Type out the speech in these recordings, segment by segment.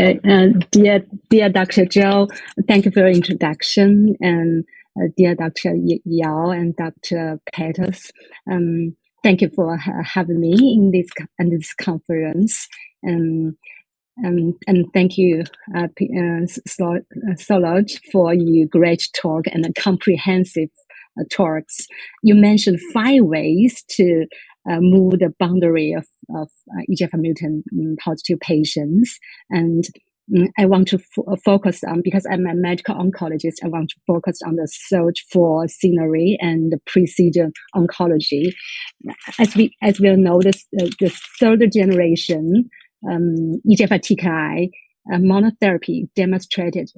Dear Dr. Zhou, thank you for your introduction, and dear Dr. Yao and Dr. Peters, thank you for having me in this conference, and thank you, Solange, for your great talk and comprehensive talks. You mentioned 5 ways to move the boundary of EGFR mutant positive patients, and I want to focus on, because I'm a medical oncologist, I want to focus on the search for scenery and precision oncology. As we know, the third generation EGFR TKI monotherapy demonstrated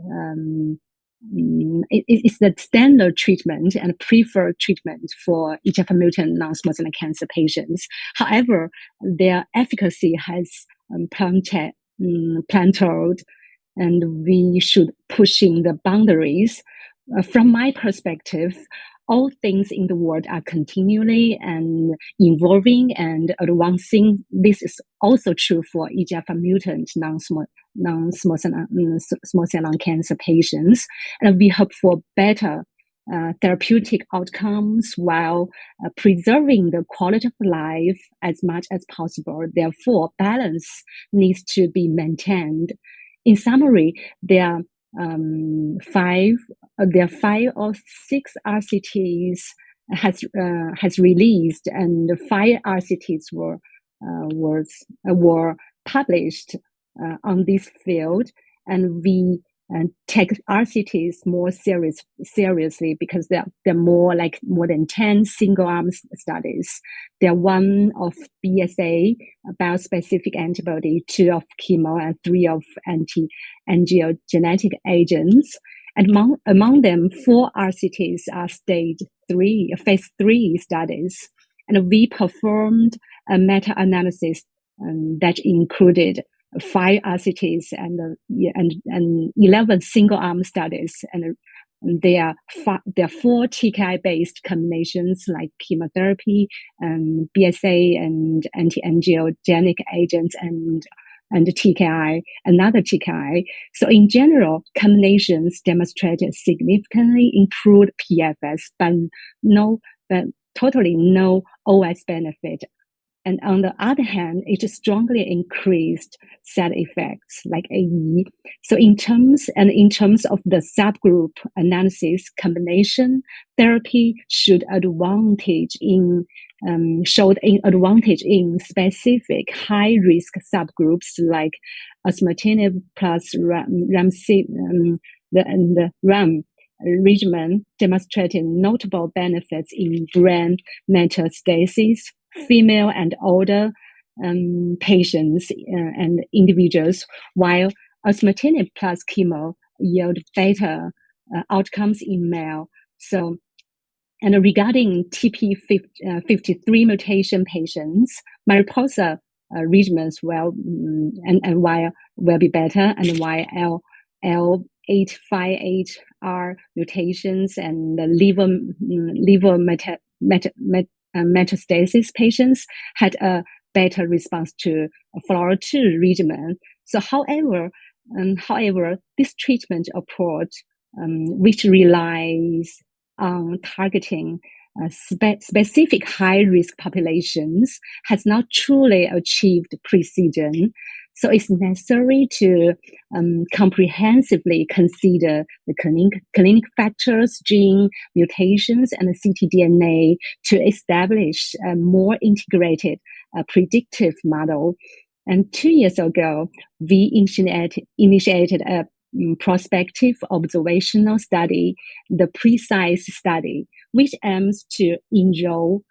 it's the standard treatment and preferred treatment for EGFR mutant non-small cell cancer patients. However, their efficacy has plateaued, and we should pushing the boundaries. From my perspective, all things in the world are continually and evolving and advancing. This is also true for EGFR mutant non-small cell lung cancer patients, and we hope for better therapeutic outcomes while preserving the quality of life as much as possible. Therefore, balance needs to be maintained. In summary, there are 5 or 6 RCTs has released, and 5 RCTs were published on this field, and we take RCTs more seriously because they're more than 10 single arm studies. They're 1 of BSA, biospecific antibody, 2 of chemo, and 3 of anti-angiogenetic agents. And among them, 4 RCTs are phase 3 studies. And we performed a meta-analysis that included 5 RCTs and 11 single-arm studies, and there are 4 TKI-based combinations like chemotherapy, BSA, and anti-angiogenic agents, and TKI, another TKI. So in general, combinations demonstrated significantly improved PFS, but totally no OS benefit. And on the other hand, it strongly increased side effects like AE. So in terms of the subgroup analysis, combination therapy showed advantage in specific high risk subgroups like osimertinib plus RAM regimen, demonstrating notable benefits in brain metastasis, female and older patients and individuals, while osimertinib plus chemo yield better outcomes in male. So, and regarding TP53 mutation patients, Mariposa regimens will be better, and while L858R mutations and the liver metastasis patients had a better response to FLAURA2 regimen. So, however, this treatment approach, which relies on targeting specific high-risk populations, has not truly achieved precision. So it's necessary to comprehensively consider the clinic factors, gene mutations, and ctDNA to establish a more integrated predictive model. And 2 years ago, we initiated a prospective observational study, the PRECISE study, which aims to enroll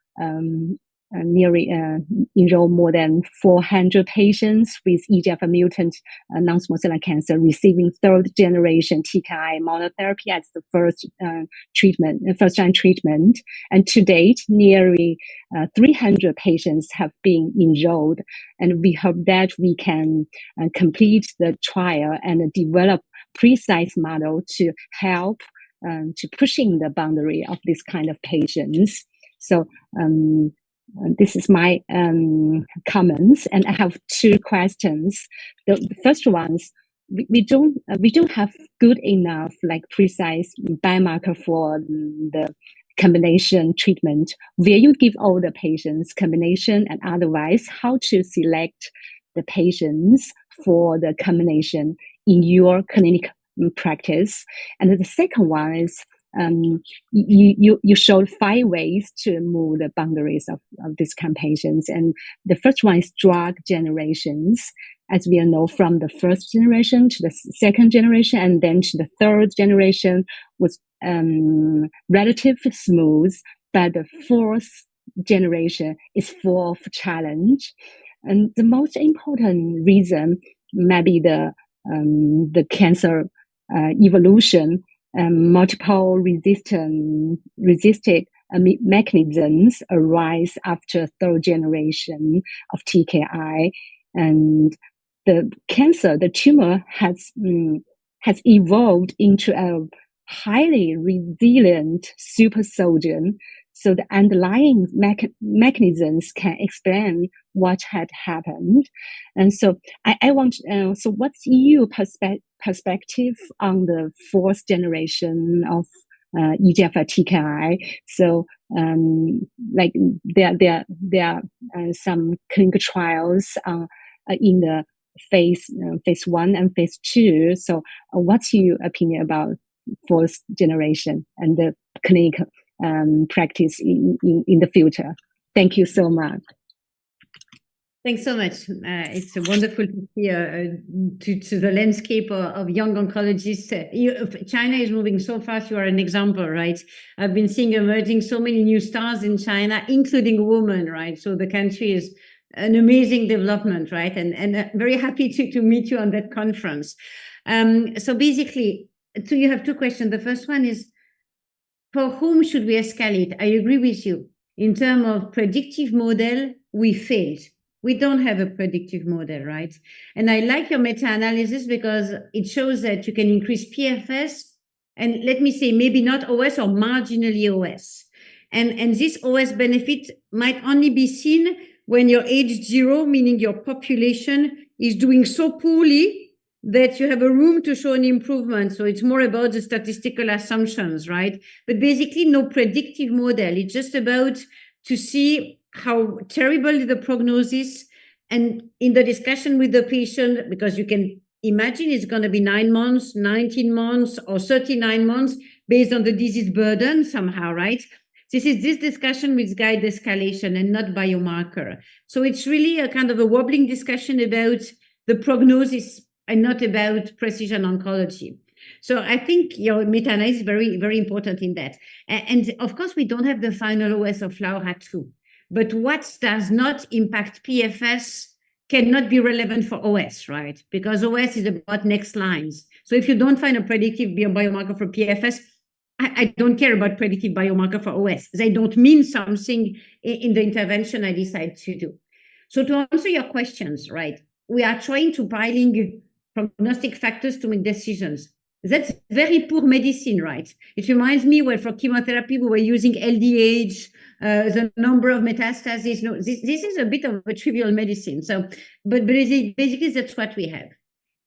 more than 400 patients with EGFR mutant non-small cell lung cancer receiving 3rd generation TKI monotherapy as the first line treatment. And to date, nearly 300 patients have been enrolled, and we hope that we can complete the trial and develop precise model to help to pushing the boundary of this kind of patients. So this is my comments, and I have 2 questions. The first one we don't have good enough like precise biomarker for the combination treatment, where you give all the patients combination and otherwise how to select the patients for the combination in your clinic practice. And the second one is you showed 5 ways to move the boundaries of these patients. And the first one is drug generations, as we know, from the first generation to the second generation and then to the third generation was relatively smooth, but the fourth generation is full of challenge. And the most important reason maybe the cancer evolution, multiple resisted mechanisms arise after third generation of TKI, and the tumor has evolved into a highly resilient super soldier. So the underlying mechanisms can explain what had happened. And so I want, so what's your perspective on the fourth generation of EGFR TKI? So like there are some clinical trials in the phase 1 and phase 2. So what's your opinion about fourth generation and the clinical practice in the future? Thank you so much. Thanks so much. It's wonderful to see to the landscape of young oncologists. China is moving so fast. You are an example, right? I've been seeing emerging so many new stars in China, including women, right? So the country is an amazing development, right? And very happy to meet you on that conference. So basically, you have 2 questions. The first one is, for whom should we escalate? I agree with you. In terms of predictive model, we failed. We don't have a predictive model, right? And I like your meta-analysis because it shows that you can increase PFS and, let me say, maybe not OS or marginally OS. And this OS benefit might only be seen when you're age 0, meaning your population is doing so poorly that you have a room to show an improvement. So it's more about the statistical assumptions, right? But basically no predictive model. It's just about to see how terrible is the prognosis, and in the discussion with the patient, because you can imagine it's going to be 9 months, 19 months, or 39 months based on the disease burden somehow, right? This discussion which guide escalation and not biomarker. So it's really a kind of a wobbling discussion about the prognosis and not about precision oncology. So I think your meta-analysis is very, very important in that. And of course, we don't have the final OS of FLAURA2. But what does not impact PFS cannot be relevant for OS, right? Because OS is about next lines. So if you don't find a predictive biomarker for PFS, I don't care about predictive biomarker for OS. They don't mean something in the intervention I decide to do. So to answer your questions, right, we are trying to piling prognostic factors to make decisions. That's very poor medicine, right? It reminds me when for chemotherapy, we were using LDH, the number of metastases. No, this is a bit of a trivial medicine. So, but basically that's what we have.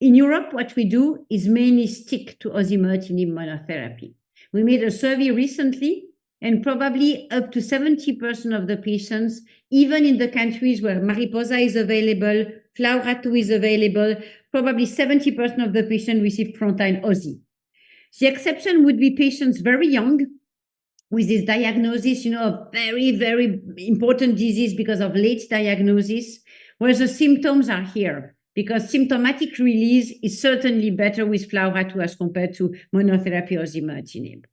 In Europe, what we do is mainly stick to osimertinib monotherapy. We made a survey recently, and probably up to 70% of the patients, even in the countries where Mariposa is available, FLAURA2 is available, probably 70% of the patients receive frontline OSI. The exception would be patients very young with this diagnosis, a very, very important disease because of late diagnosis, where the symptoms are here, because symptomatic release is certainly better with FLAURA2 as compared to monotherapy osimertinib.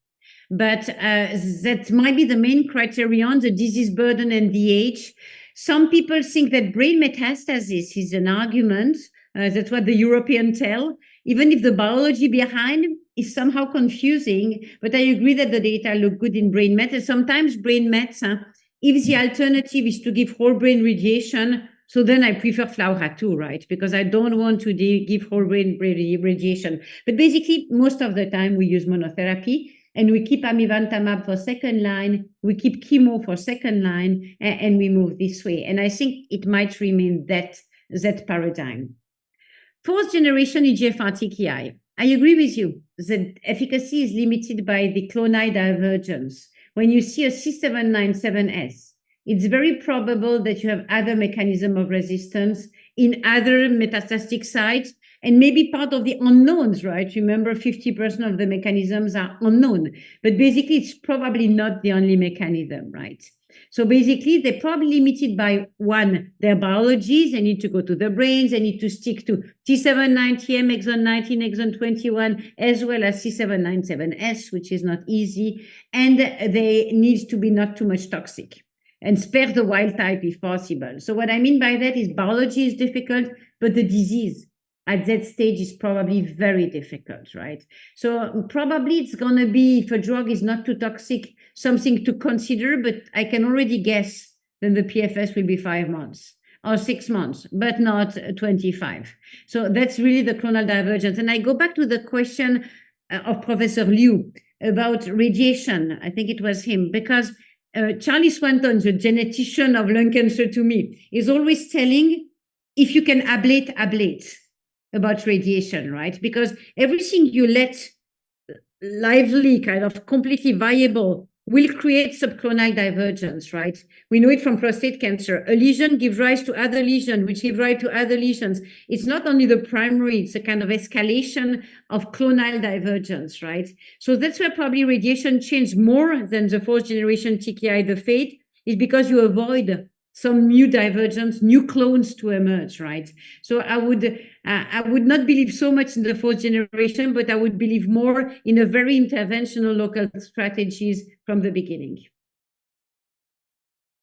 But that might be the main criterion, the disease burden and the age. Some people think that brain metastasis is an argument. That's what the Europeans tell, even if the biology behind is somehow confusing. But I agree that the data look good in brain mets. Sometimes brain mets, if the alternative is to give whole brain radiation, so then I prefer FLAURA2, right? Because I don't want to give whole brain radiation. But basically, most of the time we use monotherapy. And we keep amivantamab for second line, we keep chemo for second line, and we move this way. And I think it might remain that paradigm. fourth generation EGFR TKI. I agree with you. The efficacy is limited by the clonal divergence. When you see a C797S, it's very probable that you have other mechanism of resistance in other metastatic sites, and maybe part of the unknowns, right? Remember, 50% of the mechanisms are unknown, but basically it's probably not the only mechanism, right? So basically, they're probably limited by one, their biologies. They need to go to the brains. They need to stick to T790M, exon 19, exon 21, as well as C797S, which is not easy. And they need to be not too much toxic and spare the wild type if possible. So what I mean by that is biology is difficult, but the disease at that stage is probably very difficult, right? So probably it's going to be, if a drug is not too toxic, something to consider, but I can already guess that the PFS will be 5 months or 6 months, but not 25. So that's really the clonal divergence. And I go back to the question of Professor Liu about radiation. I think it was him, because Charlie Swanton, the genetician of lung cancer to me, is always telling, if you can ablate, ablate about radiation, right? Because everything you let lively, kind of completely viable, will create subclonal divergence, right? We know it from prostate cancer. A lesion gives rise to other lesion, which give rise to other lesions. It's not only the primary, it's a kind of escalation of clonal divergence, right? So that's where probably radiation changed more than the fourth generation TKI, the fate, is because you avoid some new divergence, new clones to emerge, right? So I would not believe so much in the fourth generation, but I would believe more in a very interventional local strategies from the beginning.